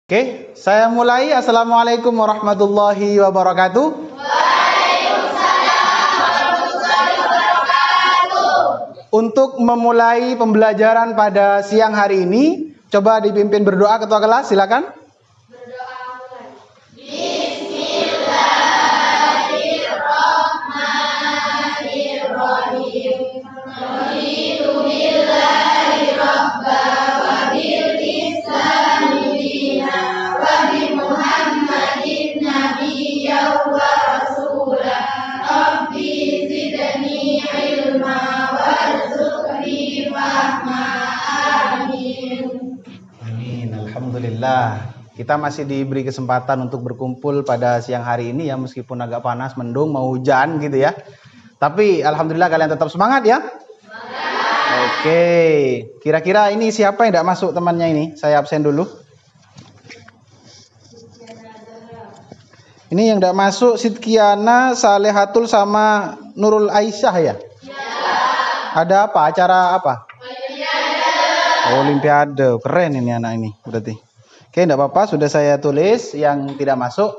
Oke, saya mulai. Assalamualaikum warahmatullahi wabarakatuh. Waalaikumsalam warahmatullahi wabarakatuh. Untuk memulai pembelajaran pada siang hari ini, coba dipimpin berdoa ketua kelas, silakan. Berdoa mulai. Bismillahirrahmanirrahim. Raditu billahi rabba wa bil islami dina wa bi Muhammadin nabiyya wa rasulah. Rabbi zidni ilma warzuqni fahma. Amin. Amin, alhamdulillah. Kita masih diberi kesempatan untuk berkumpul pada siang hari ini ya, meskipun agak panas, mendung, mau hujan gitu ya. Tapi alhamdulillah kalian tetap semangat ya. Oke, kira-kira ini siapa yang tidak masuk temannya ini? Saya absen dulu. Ini yang tidak masuk Sidkiana, Salehatul sama Nurul Aisyah ya? Ada apa? Acara apa? Olimpiade. Keren ini anak ini berarti. Oke, tidak apa-apa, sudah saya tulis yang tidak masuk.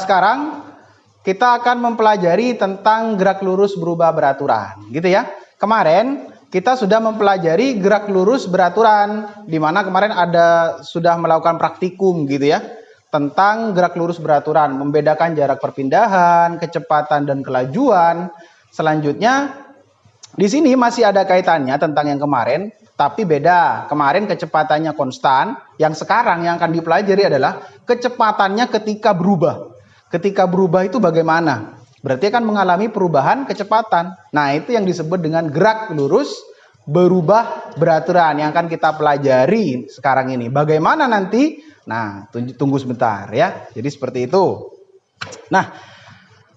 Sekarang kita akan mempelajari tentang gerak lurus berubah beraturan, gitu ya. Kemarin kita sudah mempelajari gerak lurus beraturan, di mana kemarin sudah melakukan praktikum, gitu ya, tentang gerak lurus beraturan, membedakan jarak perpindahan, kecepatan dan kelajuan. Selanjutnya di sini masih ada kaitannya tentang yang kemarin, tapi beda. Kemarin kecepatannya konstan, yang sekarang yang akan dipelajari adalah kecepatannya ketika berubah. Ketika berubah itu bagaimana? Berarti akan mengalami perubahan kecepatan. Nah, itu yang disebut dengan gerak lurus berubah beraturan yang akan kita pelajari sekarang ini. Bagaimana nanti? Nah, tunggu sebentar ya. Jadi seperti itu. Nah,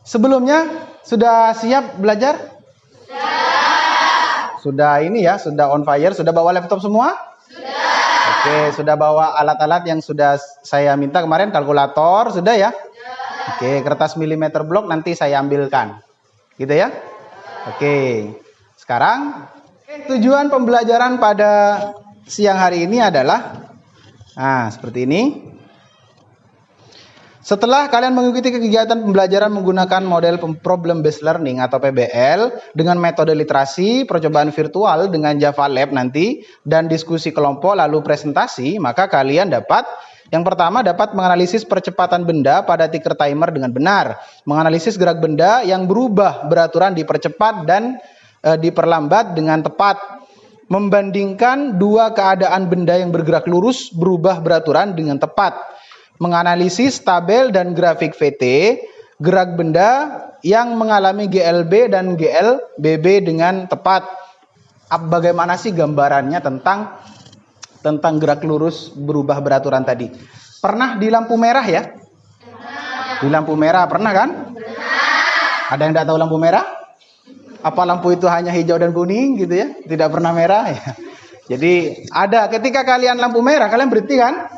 sebelumnya sudah siap belajar? Sudah ini ya, sudah on fire, sudah bawa laptop semua? Sudah. Oke, sudah bawa alat-alat yang sudah saya minta kemarin, kalkulator, sudah ya? Oke, kertas milimeter blok nanti saya ambilkan. Gitu ya? Oke. Sekarang tujuan pembelajaran pada siang hari ini adalah seperti ini. Setelah kalian mengikuti kegiatan pembelajaran menggunakan model problem based learning atau PBL dengan metode literasi, percobaan virtual dengan Java Lab nanti, dan diskusi kelompok lalu presentasi, maka kalian yang pertama dapat menganalisis percepatan benda pada ticker timer dengan benar, menganalisis gerak benda yang berubah beraturan dipercepat dan diperlambat dengan tepat, membandingkan dua keadaan benda yang bergerak lurus berubah beraturan dengan tepat, menganalisis tabel dan grafik VT gerak benda yang mengalami GLB dan GLBB dengan tepat. Bagaimana sih gambarannya tentang gerak lurus berubah beraturan tadi? Pernah di lampu merah ya? Di lampu merah pernah kan? Ada yang tidak tahu lampu merah? Apa lampu itu hanya hijau dan kuning gitu ya? Tidak pernah merah ya? Jadi ada ketika kalian lampu merah kalian berhenti kan?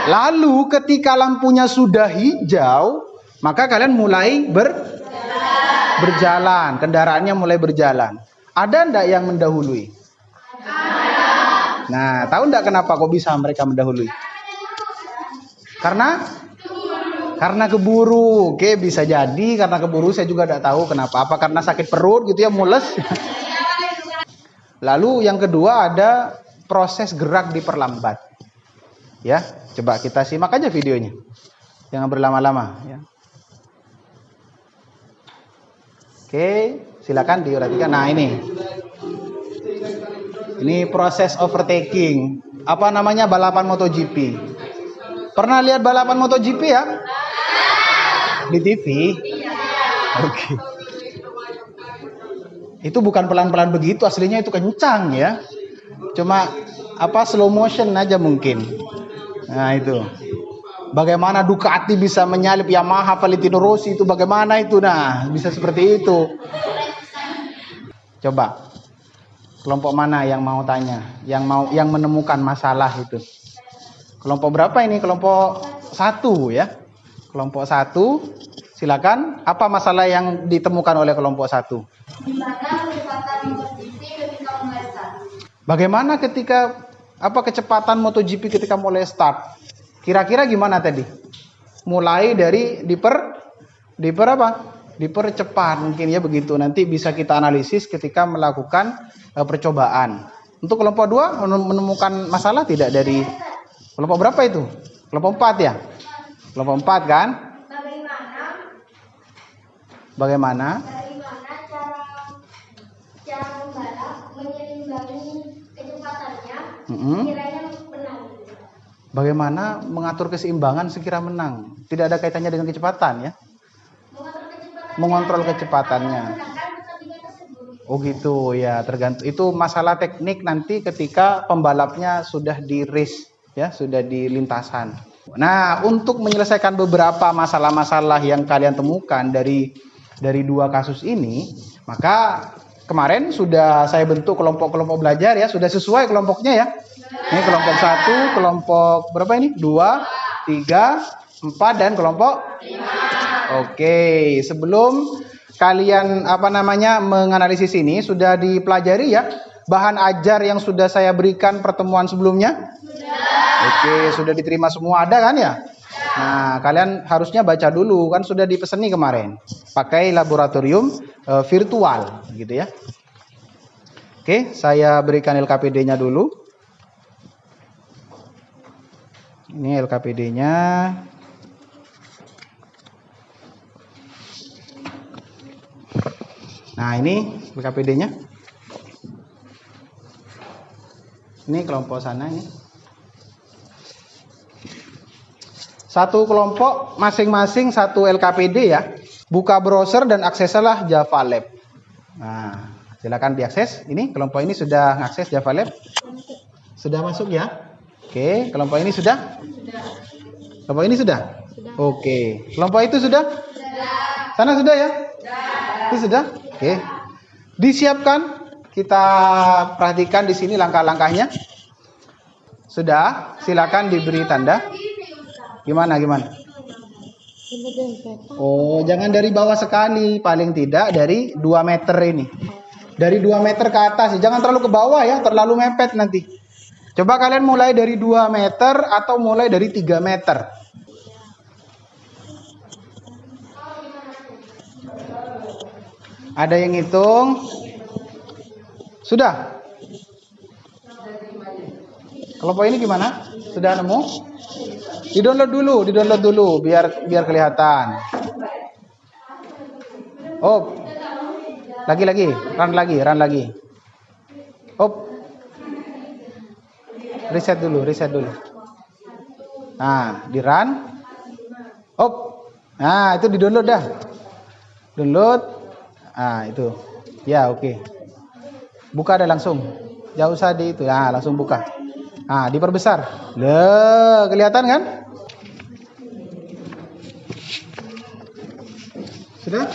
Lalu ketika lampunya sudah hijau, maka kalian mulai berjalan, kendaraannya mulai berjalan. Ada enggak yang mendahului? Nah, tahu enggak kenapa kok bisa mereka mendahului? Karena keburu. Oke, bisa jadi karena keburu, saya juga enggak tahu kenapa. Apa karena sakit perut gitu ya, mules? Lalu yang kedua ada proses gerak diperlambat. Ya, coba kita simak aja videonya. Jangan berlama-lama ya. Oke, silakan diperhatikan. Nah, ini proses overtaking. Apa namanya? Balapan MotoGP. Pernah lihat balapan MotoGP ya? Di TV? Oke. Itu bukan pelan-pelan begitu, aslinya itu kencang ya. Cuma slow motion aja mungkin. Nah itu, bagaimana Ducati bisa menyalip Yamaha Valentino Rossi itu bagaimana itu? Nah bisa seperti itu. Coba kelompok mana yang mau tanya, yang menemukan masalah itu? Kelompok berapa ini? Kelompok 1 ya. Kelompok 1, silakan. Apa masalah yang ditemukan oleh kelompok 1? Di mana kecepatan MotoGP ketika membaca? Bagaimana ketika Apa kecepatan MotoGP ketika mulai start? Kira-kira gimana tadi? Mulai dari dipercepat mungkin ya begitu. Nanti bisa kita analisis ketika melakukan percobaan. Untuk kelompok 2 menemukan masalah tidak dari kelompok berapa itu? Kelompok 4 ya? Kelompok 4 kan? Bagaimana cara pembalap menyeimbangi kecepatannya kiranya menang. Bagaimana mengatur keseimbangan sekira menang? Tidak ada kaitannya dengan kecepatan ya? Mengontrol kecepatannya. Oh gitu ya, tergantung. Itu masalah teknik nanti ketika pembalapnya sudah di race ya, sudah di lintasan. Nah, untuk menyelesaikan beberapa masalah-masalah yang kalian temukan dari 2 kasus ini, maka kemarin sudah saya bentuk kelompok-kelompok belajar ya, sudah sesuai kelompoknya ya. Ini kelompok 1, kelompok berapa ini? 2, 3, 4 dan kelompok 5. Oke, sebelum kalian menganalisis ini sudah dipelajari ya bahan ajar yang sudah saya berikan pertemuan sebelumnya? Oke, sudah diterima semua, ada kan ya? Nah, kalian harusnya baca dulu kan sudah dipeseni kemarin. Pakai laboratorium virtual gitu ya. Oke, saya berikan LKPD-nya dulu. Ini LKPD-nya. Nah, ini LKPD-nya. Ini kelompok sana ini. Satu kelompok masing-masing satu LKPD ya. Buka browser dan akseslah Java Lab. Nah, silakan diakses. Ini kelompok ini sudah mengakses Java Lab. Sudah masuk ya? Oke, kelompok ini sudah? Kelompok ini sudah? Oke. Kelompok itu sudah? Sana sudah ya? Itu sudah? Oke. Disiapkan. Kita perhatikan di sini langkah-langkahnya. Sudah? Silakan diberi tanda. Gimana? Oh, jangan dari bawah sekali, paling tidak dari 2 meter ini. Dari 2 meter ke atas, jangan terlalu ke bawah ya, terlalu mepet nanti. Coba kalian mulai dari 2 meter atau mulai dari 3 meter. Ada yang hitung? Sudah? Kelompok ini gimana? Sudah nemu? Di-download dulu biar kelihatan. Oh. Run lagi. Oh. Reset dulu. Nah, di-run. Oh. Nah, itu di-download dah. Download. Ah, itu. Ya, oke. Buka dah langsung. Jangan usah di itu. Nah, langsung buka. Nah, diperbesar. Loh, kelihatan kan? Sudah?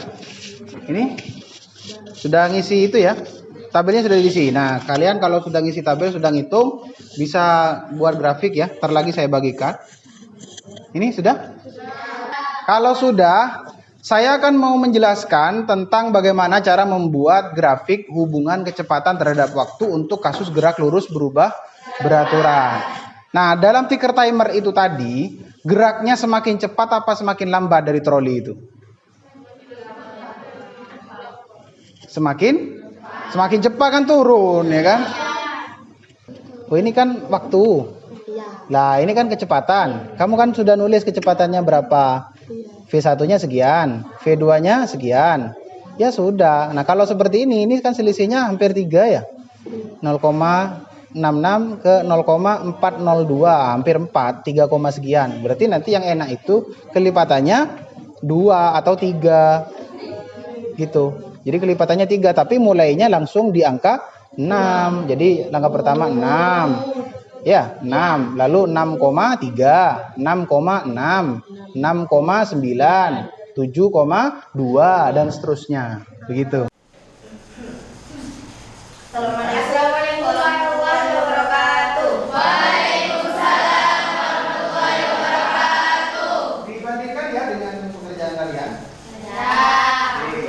Ini sudah ngisi itu ya. Tabelnya sudah diisi. Nah, kalian kalau sudah ngisi tabel, sudah ngitung, bisa buat grafik ya. Ntar lagi saya bagikan. Ini sudah? Kalau sudah, saya akan mau menjelaskan tentang bagaimana cara membuat grafik hubungan kecepatan terhadap waktu untuk kasus gerak lurus berubah beraturan. Nah, dalam ticker timer itu tadi, geraknya semakin cepat apa semakin lambat dari troli itu? Semakin cepat kan turun ya kan? Oh, ini kan waktu. Lah, ini kan kecepatan. Kamu kan sudah nulis kecepatannya berapa? V1-nya sekian, V2-nya sekian. Ya sudah. Nah, kalau seperti ini kan selisihnya hampir 3 ya. 0,66 ke 0,402, hampir 4, 3, sekian. Berarti nanti yang enak itu kelipatannya 2 atau 3. Gitu. Jadi kelipatannya 3, tapi mulainya langsung di angka 6. Jadi langkah pertama 6. Ya, 6. Lalu 6,3, 6,6, 6,9, 7,2 dan seterusnya. Begitu. Assalamualaikum warahmatullahi wabarakatuh. Waalaikumsalam warahmatullahi wabarakatuh. Dibandingkan ya dengan pekerjaan kalian.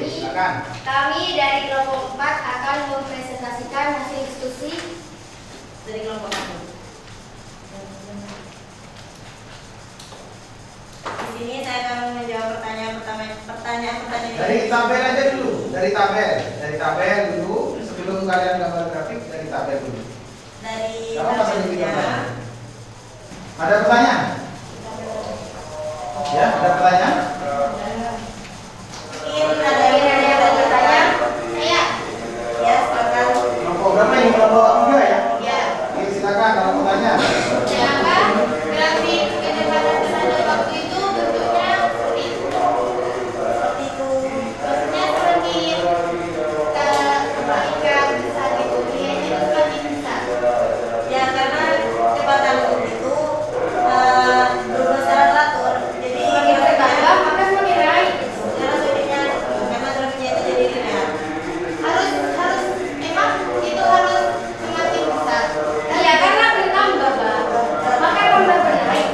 Silakan. Kami dari kelompok 4 akan mempresentasikan hasil diskusi dari kelompok 1. sini saya akan menjawab pertanyaan Dari tabel aja dulu, dari tabel dulu sebelum kalian gambar grafik dari tabel dulu. dari Kamu pasang di tabelnya. gambar. Ada pertanyaan? Ya, ada pertanyaan? Mungkin ada yang bertanya? Iya. Ya, silakan. Kelompok berapa ini? Kelompok 3 ya? Ya. Oke, silakan kalau pertanyaan. Kenapa grafik kecepatan terhadap waktu itu bentuknya seperti itu? Seperti itu. Maksudnya semakin ketika besar itu dia jadi semakin besar. Ya, karena kecepatan itu berubah secara teratur. Jadi Semakin bertambah maka semakin naik. karena grafiknya itu jadi linear. Harus emang itu harus semakin besar. Iya karena bertambah Bang. Maka tambah bernaik.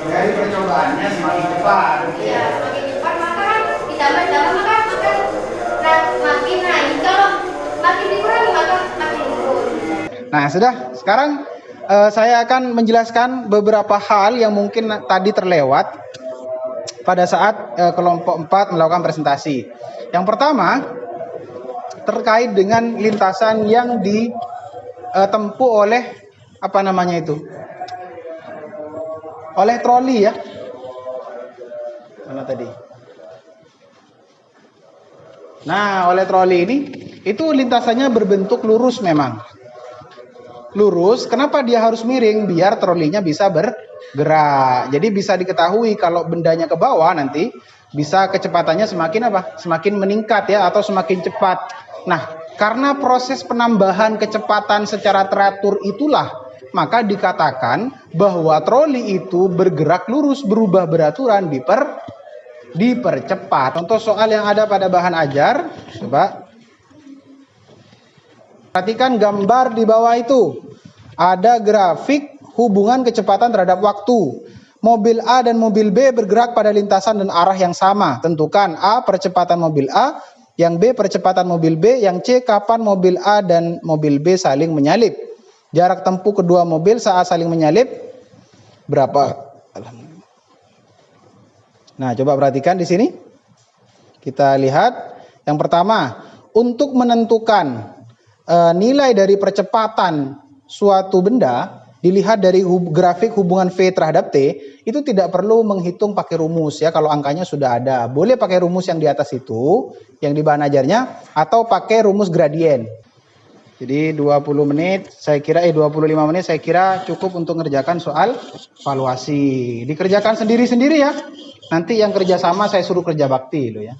Dari percobaannya semakin cepat. Iya semakin cepat maka kan ditambah maka makin naik. Kalau makin dikurangi maka makin turun. Nah, sudah. Sekarang saya akan menjelaskan beberapa hal yang mungkin tadi terlewat pada saat kelompok 4 melakukan presentasi. Yang pertama, terkait dengan lintasan yang ditempuh oleh apa namanya itu? Oleh troli ya. Mana tadi? Nah, oleh troli ini itu lintasannya berbentuk lurus memang. Lurus, kenapa dia harus miring? Biar trolinya bisa bergerak. Jadi bisa diketahui kalau bendanya ke bawah nanti bisa kecepatannya semakin apa? Semakin meningkat ya atau semakin cepat. Nah, karena proses penambahan kecepatan secara teratur itulah maka dikatakan bahwa troli itu bergerak lurus, berubah beraturan, dipercepat. Contoh soal yang ada pada bahan ajar, coba perhatikan gambar di bawah itu. Ada grafik hubungan kecepatan terhadap waktu. Mobil A dan mobil B bergerak pada lintasan dan arah yang sama. Tentukan A percepatan mobil A, yang B percepatan mobil B, yang C kapan mobil A dan mobil B saling menyalip. Jarak tempuh kedua mobil saat saling menyalip berapa? Nah, coba perhatikan di sini. Kita lihat yang pertama, untuk menentukan nilai dari percepatan suatu benda dilihat dari grafik hubungan V terhadap T, itu tidak perlu menghitung pakai rumus ya kalau angkanya sudah ada. Boleh pakai rumus yang di atas itu, yang di bahan ajarnya, atau pakai rumus gradien. Jadi 20 menit, 25 menit saya kira cukup untuk mengerjakan soal valuasi. Dikerjakan sendiri-sendiri ya. Nanti yang kerja sama saya suruh kerja bakti loh ya.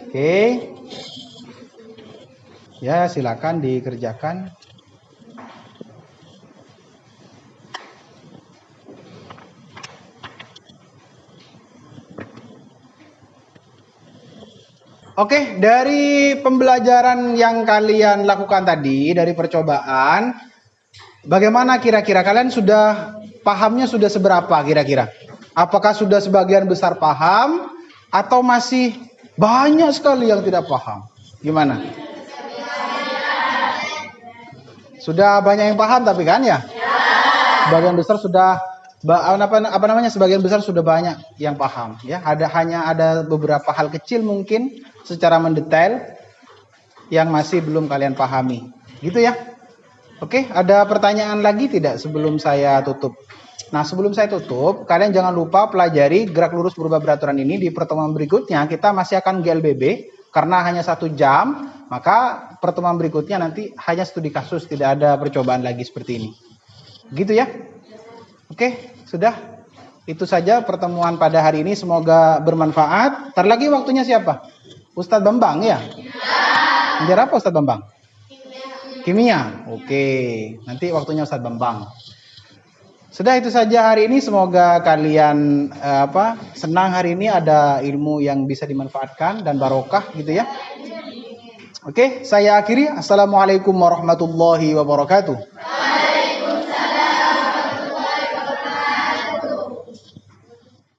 Oke. Ya, silakan dikerjakan. Oke, dari pembelajaran yang kalian lakukan tadi, dari percobaan, bagaimana kira-kira kalian pahamnya sudah seberapa kira-kira? Apakah sudah sebagian besar paham atau masih banyak sekali yang tidak paham? Gimana? Sudah banyak yang paham tapi kan ya? Sebagian besar sudah sebagian besar sudah banyak yang paham ya. Hanya ada beberapa hal kecil mungkin secara mendetail yang masih belum kalian pahami. Gitu ya. Oke, ada pertanyaan lagi tidak sebelum saya tutup? Nah, sebelum saya tutup, kalian jangan lupa pelajari gerak lurus berubah beraturan ini. Di pertemuan berikutnya kita masih akan GLBB karena hanya 1 jam, maka pertemuan berikutnya nanti hanya studi kasus, tidak ada percobaan lagi seperti ini. Gitu ya. Oke, sudah. Itu saja pertemuan pada hari ini, semoga bermanfaat. Ntar lagi waktunya siapa? Ustadz Bambang ya? Mengajar apa Ustadz Bambang? Kimia. Oke, nanti waktunya Ustadz Bambang. Sudah, itu saja hari ini. Semoga kalian senang hari ini, ada ilmu yang bisa dimanfaatkan dan barokah gitu ya. Oke, saya akhiri. Assalamualaikum warahmatullahi wabarakatuh.